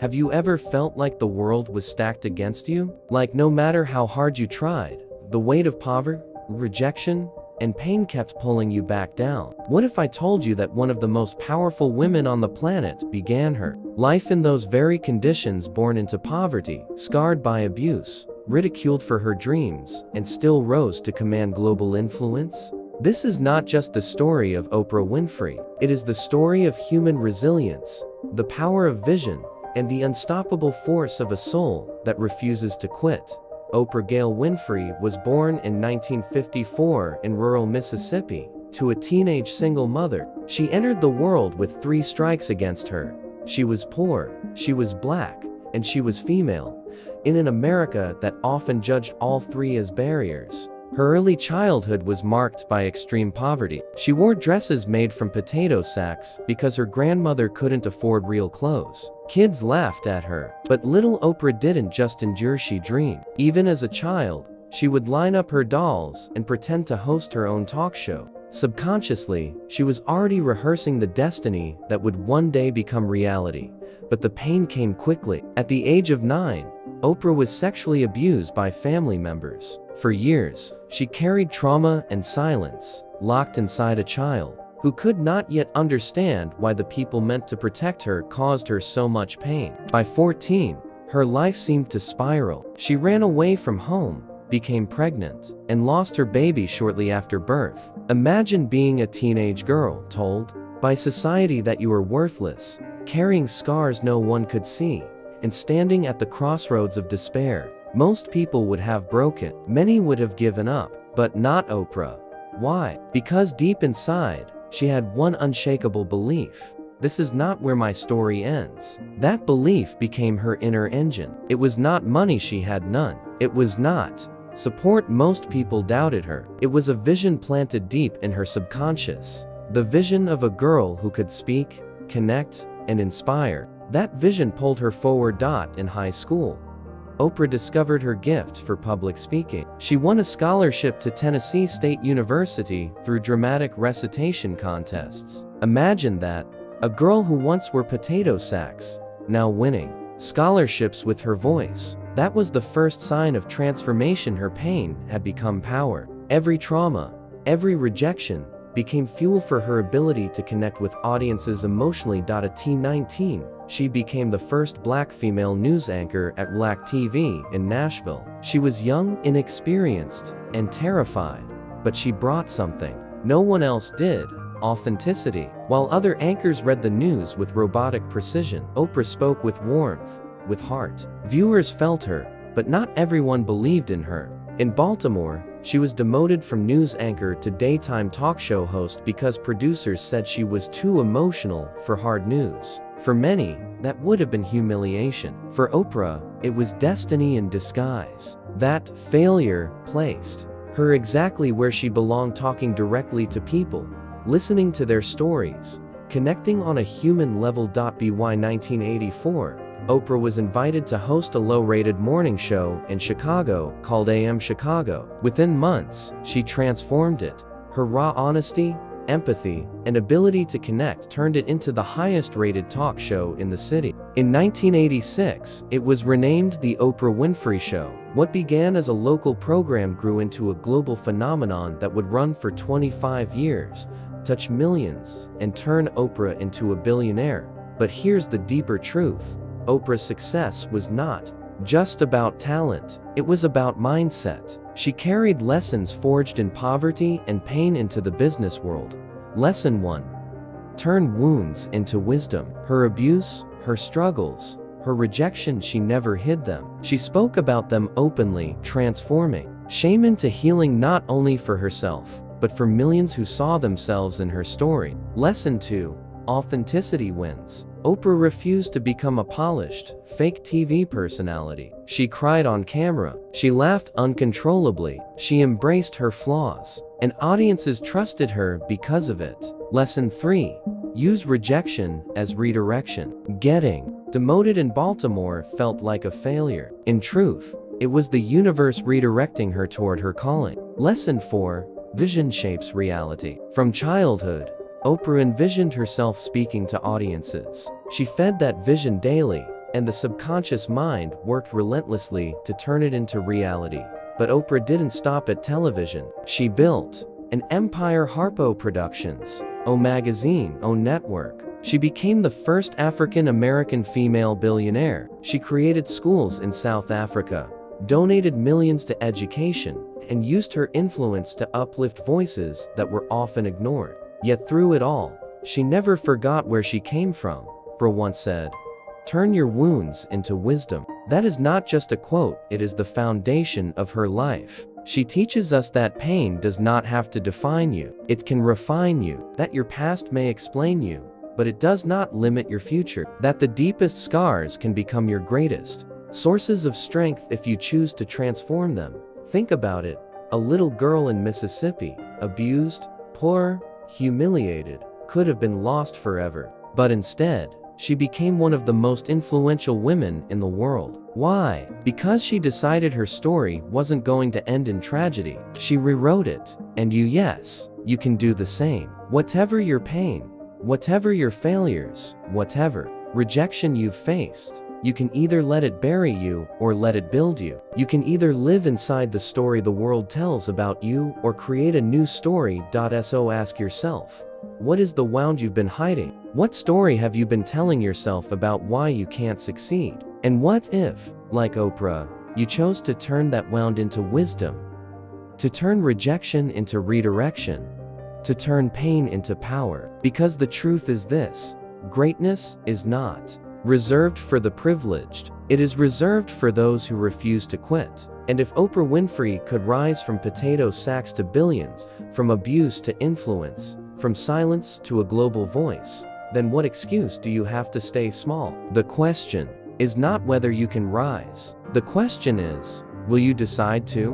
Have you ever felt like the world was stacked against you? Like no matter how hard you tried, the weight of poverty, rejection, and pain kept pulling you back down? What if I told you that one of the most powerful women on the planet began her life in those very conditions, born into poverty, scarred by abuse, ridiculed for her dreams, and still rose to command global influence? This is not just the story of Oprah Winfrey. It is the story of human resilience, the power of vision, and the unstoppable force of a soul that refuses to quit. Oprah Gail Winfrey was born in 1954 in rural Mississippi to a teenage single mother. She entered the world with 3 strikes against her. She was poor, she was black, and she was female, in an America that often judged all 3 as barriers. Her early childhood was marked by extreme poverty. She wore dresses made from potato sacks because her grandmother couldn't afford real clothes. Kids laughed at her, but little Oprah didn't just endure, she dreamed. Even as a child, she would line up her dolls and pretend to host her own talk show. Subconsciously, she was already rehearsing the destiny that would one day become reality. But the pain came quickly. At the age of 9, Oprah was sexually abused by family members. For years, she carried trauma and silence, locked inside a child who could not yet understand why the people meant to protect her caused her so much pain. By 14, her life seemed to spiral. She ran away from home, became pregnant, and lost her baby shortly after birth. Imagine being a teenage girl told by society that you were worthless, carrying scars no one could see, and standing at the crossroads of despair. Most people would have broken. Many would have given up, but not Oprah. Why? Because deep inside, she had one unshakable belief: this is not where my story ends. That belief became her inner engine. It was not money, she had none. It was not support, most people doubted her. It was a vision planted deep in her subconscious. The vision of a girl who could speak, connect, and inspire. That vision pulled her forward. In high school, Oprah discovered her gift for public speaking. She won a scholarship to Tennessee State University through dramatic recitation contests. Imagine that, a girl who once wore potato sacks, now winning scholarships with her voice. That was the first sign of transformation. Her pain had become power. Every trauma, every rejection, became fuel for her ability to connect with audiences emotionally. At T19, she became the first black female news anchor at Black TV in Nashville. She was young, inexperienced, and terrified, but she brought something no one else did: authenticity. While other anchors read the news with robotic precision, Oprah spoke with warmth, with heart. Viewers felt her, but not everyone believed in her. In Baltimore, she was demoted from news anchor to daytime talk show host because producers said she was too emotional for hard news. For many, that would have been humiliation. For Oprah, it was destiny in disguise. That failure placed her exactly where she belonged, talking directly to people, listening to their stories, connecting on a human level. By 1984, Oprah was invited to host a low-rated morning show in Chicago called AM Chicago. Within months, she transformed it. Her raw honesty, empathy, and ability to connect turned it into the highest-rated talk show in the city. In 1986, it was renamed The Oprah Winfrey Show. What began as a local program grew into a global phenomenon that would run for 25 years, touch millions, and turn Oprah into a billionaire. But here's the deeper truth: Oprah's success was not just about talent. It was about mindset. She carried lessons forged in poverty and pain into the business world. Lesson 1. Turn wounds into wisdom. Her abuse, her struggles, her rejection, she never hid them. She spoke about them openly, transforming shame into healing, not only for herself, but for millions who saw themselves in her story. Lesson 2. Authenticity wins. Oprah refused to become a polished, fake TV personality. She cried on camera. She laughed uncontrollably. She embraced her flaws, and audiences trusted her because of it. Lesson 3. Use rejection as redirection. Getting demoted in Baltimore felt like a failure. In truth, it was the universe redirecting her toward her calling. Lesson 4. Vision shapes reality. From childhood, Oprah envisioned herself speaking to audiences. She fed that vision daily, and the subconscious mind worked relentlessly to turn it into reality. But Oprah didn't stop at television. She built an empire: Harpo Productions, O Magazine, O Network. She became the first African-American female billionaire. She created schools in South Africa, donated millions to education, and used her influence to uplift voices that were often ignored. Yet through it all, she never forgot where she came from. Oprah once said, "Turn your wounds into wisdom." That is not just a quote, it is the foundation of her life. She teaches us that pain does not have to define you. It can refine you. That your past may explain you, but it does not limit your future. That the deepest scars can become your greatest sources of strength if you choose to transform them. Think about it. A little girl in Mississippi, abused, poor, humiliated, could have been lost forever. But instead, she became one of the most influential women in the world. Why? Because she decided her story wasn't going to end in tragedy. She rewrote it. And yes, you can do the same. Whatever your pain, whatever your failures, whatever rejection you've faced, you can either let it bury you or let it build you. You can either live inside the story the world tells about you or create a new story. So ask yourself, what is the wound you've been hiding? What story have you been telling yourself about why you can't succeed? And what if, like Oprah, you chose to turn that wound into wisdom? To turn rejection into redirection? To turn pain into power? Because the truth is this: greatness is not reserved for the privileged. It is reserved for those who refuse to quit. And if Oprah Winfrey could rise from potato sacks to billions, from abuse to influence, from silence to a global voice, then what excuse do you have to stay small? The question is not whether you can rise. The question is, will you decide to?